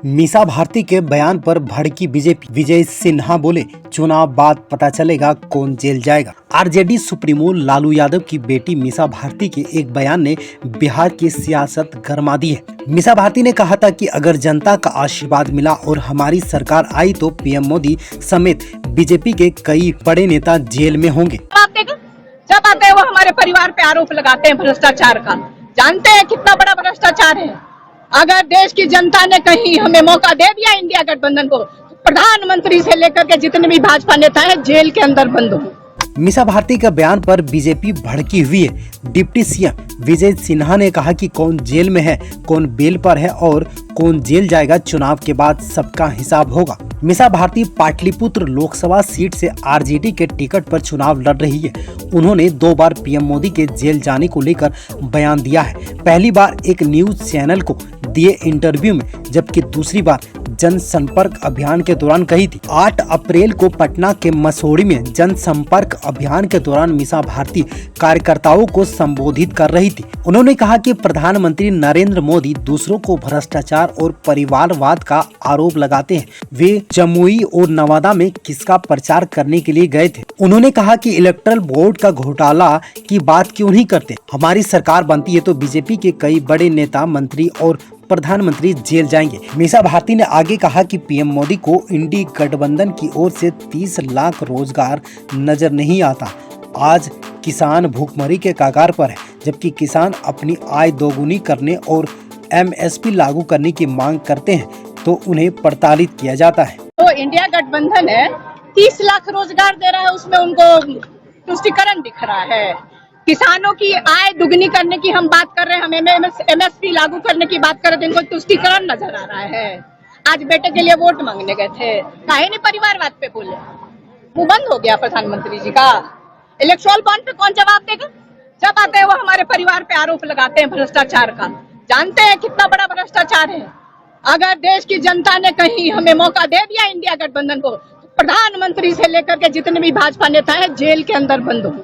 मीसा भारती के बयान पर भड़की बीजेपी। विजय सिन्हा बोले, चुनाव बाद पता चलेगा कौन जेल जाएगा। आरजेडी सुप्रीमो लालू यादव की बेटी मीसा भारती के एक बयान ने बिहार की सियासत गरमा दी है। मीसा भारती ने कहा था कि अगर जनता का आशीर्वाद मिला और हमारी सरकार आई तो पीएम मोदी समेत बीजेपी के कई बड़े नेता जेल में होंगे। जब आते हैं वो हमारे परिवार पे आरोप लगाते हैं भ्रष्टाचार का। जानते हैं कितना बड़ा भ्रष्टाचार है। अगर देश की जनता ने कहीं हमें मौका दे दिया इंडिया गठबंधन को, प्रधानमंत्री से लेकर के जितने भी भाजपा नेता हैं जेल के अंदर बंद हो। मीसा भारती के बयान पर बीजेपी भड़की हुई है। डिप्टी सीएम विजय सिन्हा ने कहा कि कौन जेल में है, कौन बेल पर है और कौन जेल जाएगा, चुनाव के बाद सबका हिसाब होगा। मीसा भारती पाटलिपुत्र लोकसभा सीट से आरजेडी के टिकट पर चुनाव लड़ रही है। उन्होंने 2 बार पीएम मोदी के जेल जाने को लेकर बयान दिया है। पहली बार एक न्यूज चैनल को दिए इंटरव्यू में, जबकि दूसरी बार जनसंपर्क अभियान के दौरान कही थी। 8 अप्रैल को पटना के मसौढ़ी में जनसंपर्क अभियान के दौरान मीसा भारती कार्यकर्ताओं को संबोधित कर रही थी। उन्होंने कहा कि प्रधानमंत्री नरेंद्र मोदी दूसरों को भ्रष्टाचार और परिवारवाद का आरोप लगाते हैं। वे जमुई और नवादा में किसका प्रचार करने के लिए गए थे। उन्होंने कहा कि इलेक्टरल बोर्ड का घोटाला की बात क्यों नहीं करते। हमारी सरकार बनती है तो बीजेपी के कई बड़े नेता, मंत्री और प्रधानमंत्री जेल जाएंगे। मीसा भारती ने आगे कहा कि पीएम मोदी को इंडी गठबंधन की ओर से 30 लाख रोजगार नजर नहीं आता। आज किसान भूखमरी के कगार पर है, जबकि किसान अपनी आय दोगुनी करने और एमएसपी लागू करने की मांग करते हैं तो उन्हें प्रताड़ित किया जाता है। तो इंडिया गठबंधन है, 30 लाख रोजगार दे रहा है, उसमें उनको तुष्टिकरण दिख रहा है। किसानों की आय दुगनी करने की हम बात कर रहे हैं, हम एमएसपी लागू करने की बात कर रहे थे, इनको तुष्टिकरण नजर आ रहा है। आज बेटे के लिए वोट मांगने गए थे, काहे नहीं परिवारवाद पे बोले। मुंह बंद हो गया प्रधानमंत्री जी का। इलेक्टोरल बॉन्ड पे कौन जवाब देगा। जब आते हैं वो हमारे परिवार पे आरोप लगाते हैं भ्रष्टाचार का। जानते हैं कितना बड़ा भ्रष्टाचार है। अगर देश की जनता ने कहीं हमें मौका दे दिया इंडिया गठबंधन को, प्रधानमंत्री से लेकर के जितने भी भाजपा नेता हैं जेल के अंदर बंद हो।